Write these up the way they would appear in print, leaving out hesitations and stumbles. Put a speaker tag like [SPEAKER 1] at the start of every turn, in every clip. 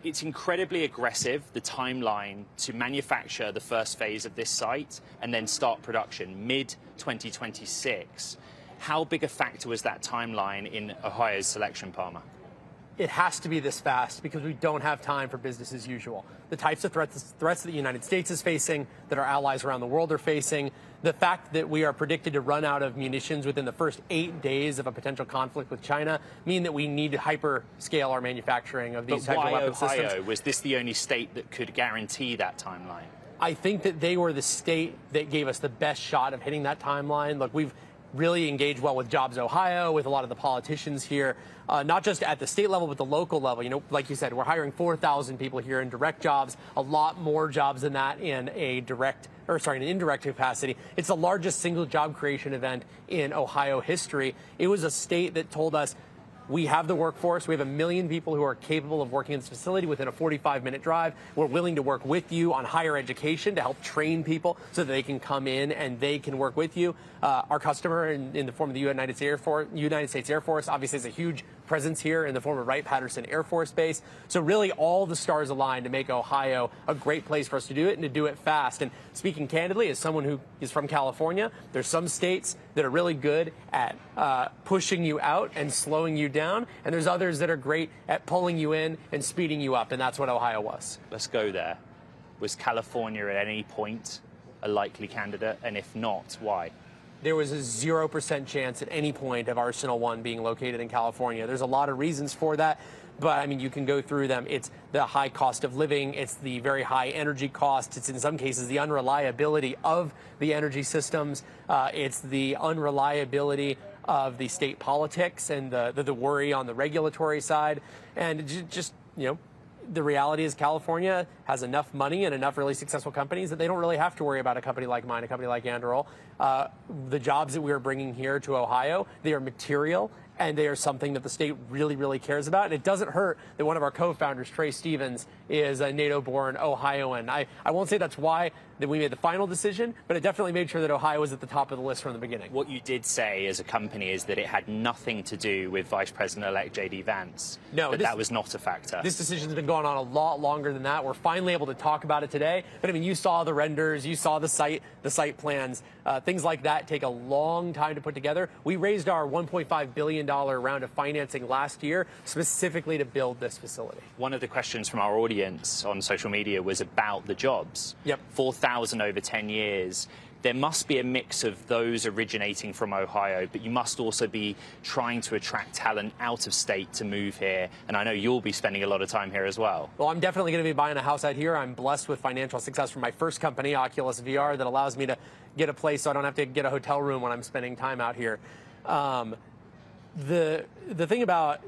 [SPEAKER 1] It's incredibly aggressive, the timeline to manufacture the first phase of this site and then start production mid-2026. How big a factor was that timeline in Ohio's selection, Palmer?
[SPEAKER 2] It has to be this fast because we don't have time for business as usual. The types of threats that the United States is facing, that our allies around the world are facing, the fact that we are predicted to run out of munitions within the first 8 days of a potential conflict with China mean that we need to hyper-scale our manufacturing of these types of weapon systems.
[SPEAKER 1] But why Ohio? Was this the only state that could guarantee that timeline?
[SPEAKER 2] I think that they were the state that gave us the best shot of hitting that timeline. Look, we've really engaged well with Jobs Ohio, with a lot of the politicians here, not just at the state level, but the local level. You know, like you said, we're hiring 4,000 people here in direct jobs, a lot more jobs than that in an indirect capacity. It's the largest single job creation event in Ohio history. It was a state that told us, we have the workforce. We have 1 million people who are capable of working in this facility within a 45-minute drive. We're willing to work with you on higher education to help train people so that they can come in and they can work with you. Our customer in the form of the United States Air Force obviously has a huge presence here in the form of Wright-Patterson Air Force Base. So really all the stars align to make Ohio a great place for us to do it and to do it fast. And speaking candidly, as someone who is from California, there's some states that are really good at pushing you out and slowing you down, and there's others that are great at pulling you in and speeding you up, and that's what Ohio was.
[SPEAKER 1] Let's go there. Was California at any point a likely candidate, and if not, why?
[SPEAKER 2] There was a 0% chance at any point of Arsenal 1 being located in California. There's a lot of reasons for that, but I mean, you can go through them. It's the high cost of living. It's the very high energy costs. It's in some cases the unreliability of the energy systems. It's the unreliability of the state politics and the worry on the regulatory side. And just, you know, the reality is California has enough money and enough really successful companies that they don't really have to worry about a company like mine, a company like Anduril. The jobs that we are bringing here to Ohio, they are material, and they are something that the state really, really cares about. And it doesn't hurt that one of our co-founders, Trey Stevens, is a NATO-born Ohioan. I won't say that's why that we made the final decision, but it definitely made sure that Ohio was at the top of the list from the beginning.
[SPEAKER 1] What you did say as a company is that it had nothing to do with Vice President-elect J.D. Vance.
[SPEAKER 2] No,
[SPEAKER 1] that was not a factor.
[SPEAKER 2] This decision's been going on a lot longer than that. We're finally able to talk about it today. But I mean, you saw the renders, you saw the site plans. Things like that take a long time to put together. We raised our $1.5 billion round of financing last year specifically to build this facility.
[SPEAKER 1] One of the questions from our audience on social media was about the jobs.
[SPEAKER 2] Yep.
[SPEAKER 1] 4,000 over 10 years. There must be a mix of those originating from Ohio, but you must also be trying to attract talent out of state to move here. And I know you'll be spending a lot of time here as well.
[SPEAKER 2] Well, I'm definitely going to be buying a house out here. I'm blessed with financial success from my first company, Oculus VR, that allows me to get a place so I don't have to get a hotel room when I'm spending time out here. The thing about,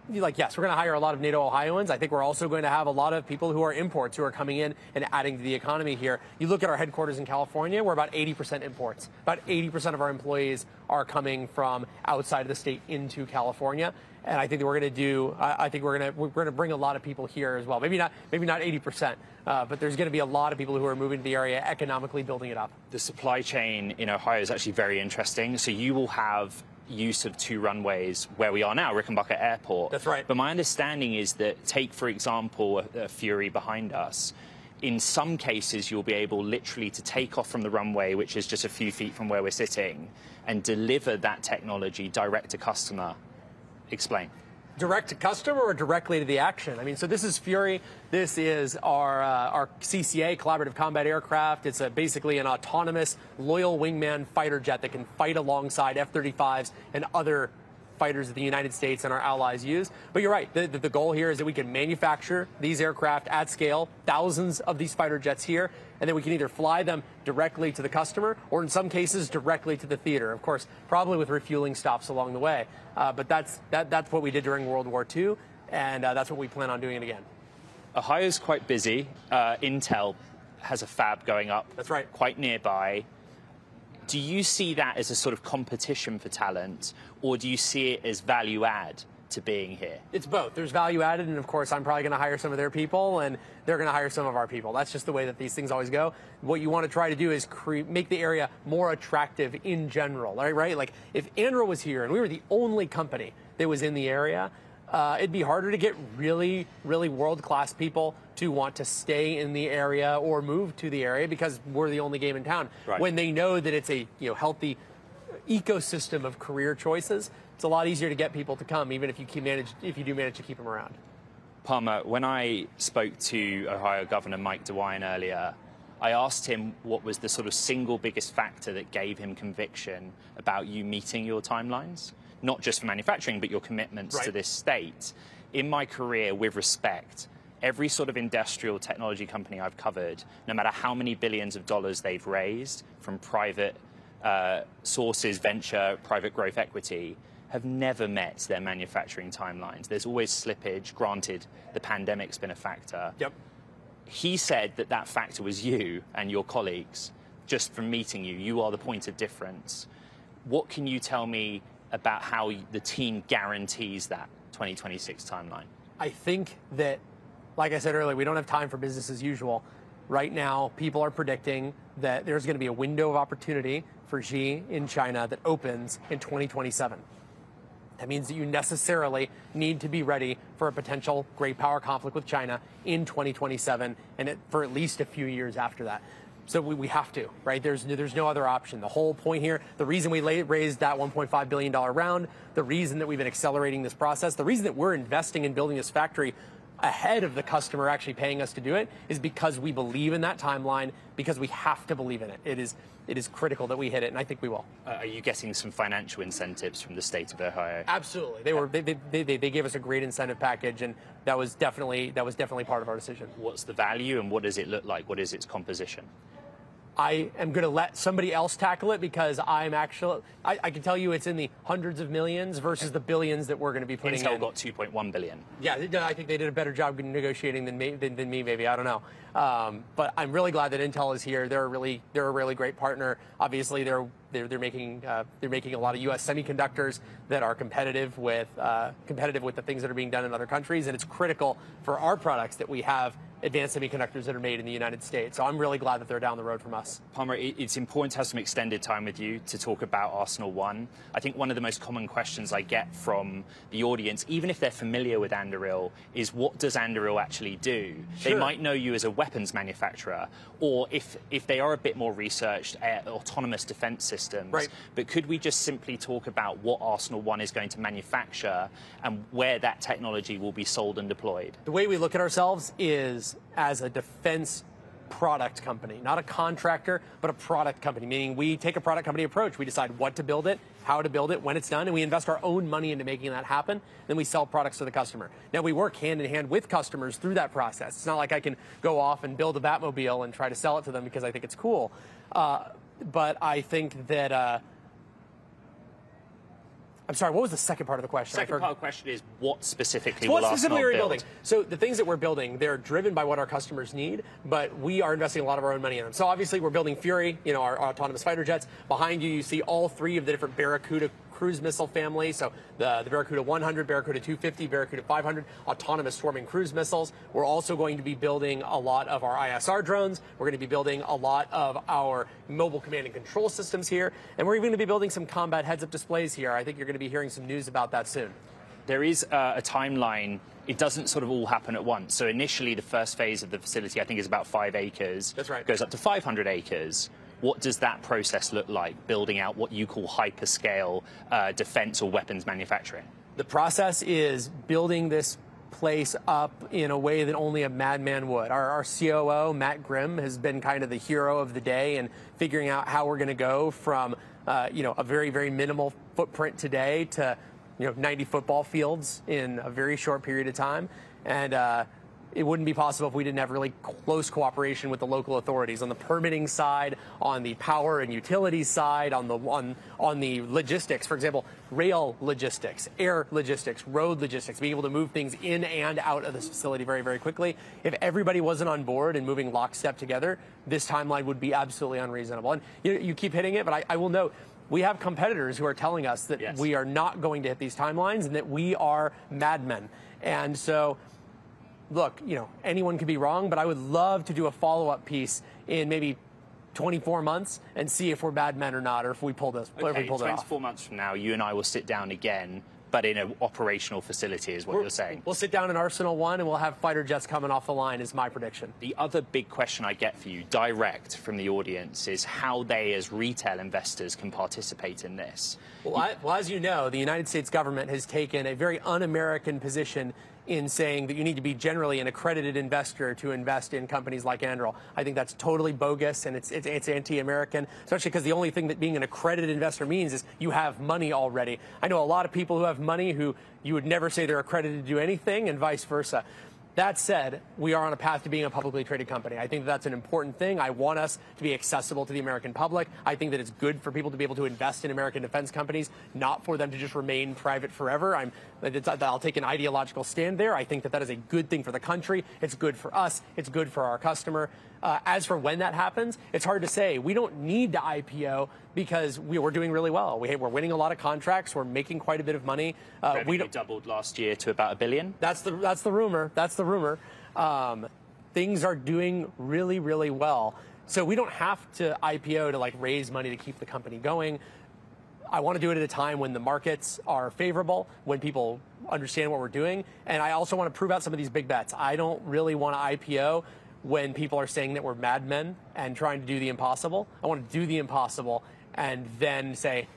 [SPEAKER 2] like, yes, we're going to hire a lot of NATO Ohioans. I think we're also going to have a lot of people who are imports who are coming in and adding to the economy here. You look at our headquarters in California, we're about 80% imports. About 80% of our employees are coming from outside of the state into California. And I think that we're going to do, I think we're going to bring a lot of people here as well. Maybe not 80%, but there's going to be a lot of people who are moving to the area, economically building it up.
[SPEAKER 1] The supply chain in Ohio is actually very interesting. So you will have use of 2 runways where we are now, Rickenbacker Airport.
[SPEAKER 2] That's right.
[SPEAKER 1] But my understanding is that, take, for example, a Fury behind us. In some cases, you'll be able literally to take off from the runway, which is just a few feet from where we're sitting, and deliver that technology direct to customer. Explain.
[SPEAKER 2] Direct to customer or directly to the action? I mean, so this is Fury. This is our CCA, Collaborative Combat Aircraft. It's basically an autonomous, loyal wingman fighter jet that can fight alongside F-35s and other fighters that the United States and our allies use. But you're right. The goal here is that we can manufacture these aircraft at scale, thousands of these fighter jets here, and then we can either fly them directly to the customer or in some cases directly to the theater. Of course, probably with refueling stops along the way. But that's what we did during World War II, and that's what we plan on doing it again.
[SPEAKER 1] Ohio's quite busy. Intel has a fab going up.
[SPEAKER 2] That's right.
[SPEAKER 1] Quite nearby. Do you see that as a sort of competition for talent, or do you see it as value add to being here?
[SPEAKER 2] It's both. There's value added, and of course, I'm probably going to hire some of their people, and they're going to hire some of our people. That's just the way that these things always go. What you want to try to do is make the area more attractive in general, right? Like, if Anduril was here and we were the only company that was in the area, It'd be harder to get really, really world-class people to want to stay in the area or move to the area because we're the only game in town.
[SPEAKER 1] Right.
[SPEAKER 2] When they know that it's a healthy ecosystem of career choices, it's a lot easier to get people to come, even if you do manage to keep them around.
[SPEAKER 1] Palmer, when I spoke to Ohio Governor Mike DeWine earlier, I asked him what was the sort of single biggest factor that gave him conviction about you meeting your timelines, not just for manufacturing, but your commitments to this state. In my career, with respect, every sort of industrial technology company I've covered, no matter how many billions of dollars they've raised from private sources, venture, private growth equity, have never met their manufacturing timelines. There's always slippage. Granted, the pandemic's been a factor.
[SPEAKER 2] Yep.
[SPEAKER 1] He said that that factor was you and your colleagues. Just from meeting you, you are the point of difference. What can you tell me about how the team guarantees that 2026 timeline?
[SPEAKER 2] I think that, like I said earlier, we don't have time for business as usual. Right now, people are predicting that there's going to be a window of opportunity for Xi in China that opens in 2027. That means that you necessarily need to be ready for a potential great power conflict with China in 2027 and for at least a few years after that. So we have to, right? There's no other option. The whole point here, the reason we raised that $1.5 billion round, the reason that we've been accelerating this process, the reason that we're investing in building this factory ahead of the customer actually paying us to do it is because we believe in that timeline, because we have to believe in it. It is critical that we hit it, and I think we will.
[SPEAKER 1] Are you getting some financial incentives from the state of Ohio?
[SPEAKER 2] Absolutely. They gave us a great incentive package, and that was definitely part of our decision.
[SPEAKER 1] What's the value, and what does it look like? What is its composition?
[SPEAKER 2] I am going to let somebody else tackle it because I can tell you it's in the hundreds of millions versus the billions that we're going to be putting in.
[SPEAKER 1] Intel got 2.1 billion.
[SPEAKER 2] Yeah, I think they did a better job negotiating than me, maybe. I don't know. But I'm really glad that Intel is here. They're a really great partner. Obviously, they're making a lot of U.S. semiconductors that are competitive with the things that are being done in other countries, and it's critical for our products that we have advanced semiconductors that are made in the United States. So I'm really glad that they're down the road from us.
[SPEAKER 1] Palmer, it's important to have some extended time with you to talk about Arsenal One. I think one of the most common questions I get from the audience, even if they're familiar with Anduril, is what does Anduril actually do?
[SPEAKER 2] Sure.
[SPEAKER 1] They might know you as a weapons manufacturer, or if they are a bit more researched, autonomous defense systems.
[SPEAKER 2] Right.
[SPEAKER 1] But could we just simply talk about what Arsenal One is going to manufacture and where that technology will be sold and deployed?
[SPEAKER 2] The way we look at ourselves is as a defense product company, not a contractor, but a product company, meaning we take a product company approach. We decide what to build it, how to build it, when it's done, and we invest our own money into making that happen. Then we sell products to the customer. Now, we work hand in hand with customers through that process. It's not like I can go off and build a Batmobile and try to sell it to them because I think it's cool. But I think that... I'm sorry, what was the second part of the question?
[SPEAKER 1] Second part of the question is what specifically will Arsenal
[SPEAKER 2] are we
[SPEAKER 1] build?
[SPEAKER 2] building? So the things that we're building, they're driven by what our customers need, but we are investing a lot of our own money in them. So obviously we're building Fury, our autonomous fighter jets. Behind you, you see all three of the different Barracuda cruise missile family. So the Barracuda 100, Barracuda 250, Barracuda 500, autonomous swarming cruise missiles. We're also going to be building a lot of our ISR drones. We're going to be building a lot of our mobile command and control systems here. And we're even going to be building some combat heads-up displays here. I think you're going to be hearing some news about that soon.
[SPEAKER 1] There is a timeline. It doesn't sort of all happen at once. So initially, the first phase of the facility, I think, is about 5 acres.
[SPEAKER 2] That's right.
[SPEAKER 1] Goes up to 500 acres. What does that process look like, building out what you call hyperscale defense or weapons manufacturing?
[SPEAKER 2] The process is building this place up in a way that only a madman would. Our COO, Matt Grimm, has been kind of the hero of the day in figuring out how we're going to go from a very, very minimal footprint today to 90 football fields in a very short period of time. And it wouldn't be possible if we didn't have really close cooperation with the local authorities on the permitting side, on the power and utilities side, on the logistics. For example, rail logistics, air logistics, road logistics, being able to move things in and out of this facility very, very quickly. If everybody wasn't on board and moving lockstep together, this timeline would be absolutely unreasonable. And you keep hitting it, but I will note, we have competitors who are telling us that
[SPEAKER 1] yes,
[SPEAKER 2] we are not going to hit these timelines and that we are madmen. And so, look, anyone could be wrong, but I would love to do a follow-up piece in maybe 24 months and see if we're bad men or not, or if we pull this.
[SPEAKER 1] Okay,
[SPEAKER 2] if we pulled it off.
[SPEAKER 1] 24 months from now, you and I will sit down again, but in an operational facility is what you're saying.
[SPEAKER 2] We'll sit down in Arsenal 1 and we'll have fighter jets coming off the line is my prediction.
[SPEAKER 1] The other big question I get for you, direct from the audience, is how they as retail investors can participate in this.
[SPEAKER 2] Well, as you know, the United States government has taken a very un-American position in saying that you need to be generally an accredited investor to invest in companies like Anduril. I think that's totally bogus and it's anti-American, especially because the only thing that being an accredited investor means is you have money already. I know a lot of people who have money who you would never say they're accredited to do anything and vice versa. That said, we are on a path to being a publicly traded company. I think that's an important thing. I want us to be accessible to the American public. I think that it's good for people to be able to invest in American defense companies, not for them to just remain private forever. I'll take an ideological stand there. I think that that is a good thing for the country. It's good for us. It's good for our customer. As for when that happens, it's hard to say. We don't need to IPO because we're doing really well. We're winning a lot of contracts. We're making quite a bit of money.
[SPEAKER 1] We doubled last year to about $1 billion.
[SPEAKER 2] That's the rumor. That's the rumor. Things are doing really, really well. So we don't have to IPO to raise money to keep the company going. I want to do it at a time when the markets are favorable, when people understand what we're doing. And I also want to prove out some of these big bets. I don't really want to IPO when people are saying that we're madmen and trying to do the impossible. I want to do the impossible and then say,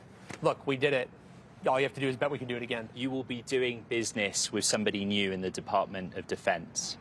[SPEAKER 2] look, we did it. All you have to do is bet we can do it again.
[SPEAKER 1] You will be doing business with somebody new in the Department of Defense.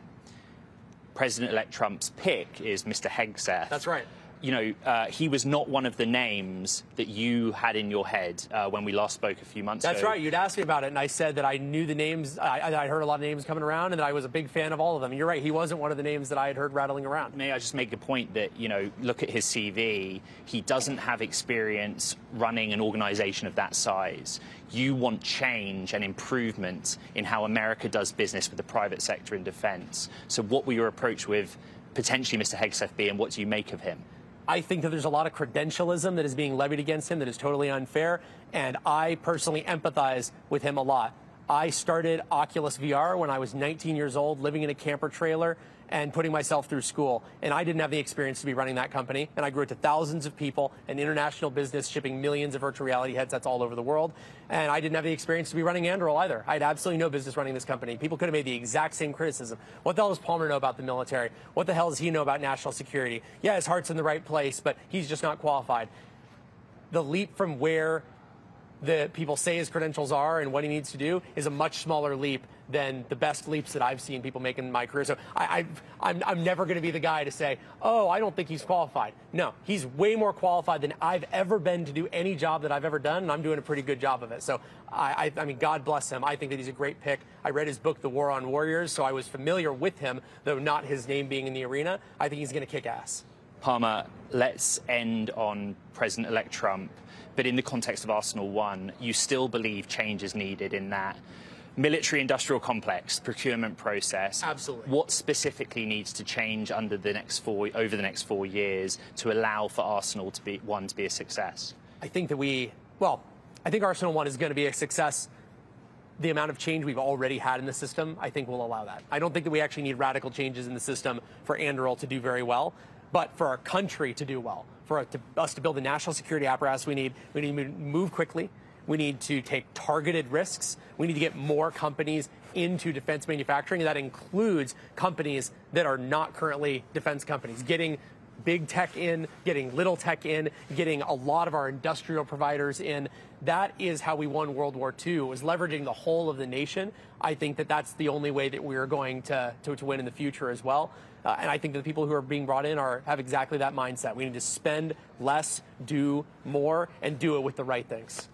[SPEAKER 1] President-elect Trump's pick is Mr. Hegseth.
[SPEAKER 2] That's right.
[SPEAKER 1] You know, he was not one of the names that you had in your head when we last spoke a few months ago.
[SPEAKER 2] That's right. You'd asked me about it, and I said that I knew the names. I heard a lot of names coming around, and that I was a big fan of all of them. And you're right. He wasn't one of the names that I had heard rattling around.
[SPEAKER 1] May I just make the point that, you know, look at his CV. He doesn't have experience running an organization of that size. You want change and improvement in how America does business with the private sector in defense. So what will your approach with potentially Mr. Hegseth be, and what do you make of him?
[SPEAKER 2] I think that there's a lot of credentialism that is being levied against him that is totally unfair, and I personally empathize with him a lot. I started Oculus VR when I was 19 years old, living in a camper trailer and putting myself through school. And I didn't have the experience to be running that company. And I grew it to thousands of people, an international business shipping millions of virtual reality headsets all over the world. And I didn't have the experience to be running Anduril either. I had absolutely no business running this company. People could have made the exact same criticism. What the hell does Palmer know about the military? What the hell does he know about national security? Yeah, his heart's in the right place, but he's just not qualified. The leap from where the people say his credentials are and what he needs to do is a much smaller leap than the best leaps that I've seen people make in my career. So I'm never going to be the guy to say, oh, I don't think he's qualified. No, he's way more qualified than I've ever been to do any job that I've ever done, and I'm doing a pretty good job of it. So, I mean, God bless him. I think that he's a great pick. I read his book, The War on Warriors, so I was familiar with him, though not his name being in the arena. I think he's going to kick ass.
[SPEAKER 1] Palmer, let's end on President-elect Trump. But in the context of Arsenal 1, you still believe change is needed in that military-industrial complex procurement process.
[SPEAKER 2] Absolutely.
[SPEAKER 1] What specifically needs to change over the next 4 years to allow for Arsenal to be a success?
[SPEAKER 2] I think that I think Arsenal 1 is going to be a success. The amount of change we've already had in the system, I think, will allow that. I don't think that we actually need radical changes in the system for Anduril to do very well, but for our country to do well, for us to build the national security apparatus we need to move quickly. We need to take targeted risks. We need to get more companies into defense manufacturing. And that includes companies that are not currently defense companies, getting big tech in, getting little tech in, getting a lot of our industrial providers in. That is how we won World War II, was leveraging the whole of the nation. I think that that's the only way that we are going to win in the future as well. And I think that the people who are being brought in have exactly that mindset. We need to spend less, do more, and do it with the right things.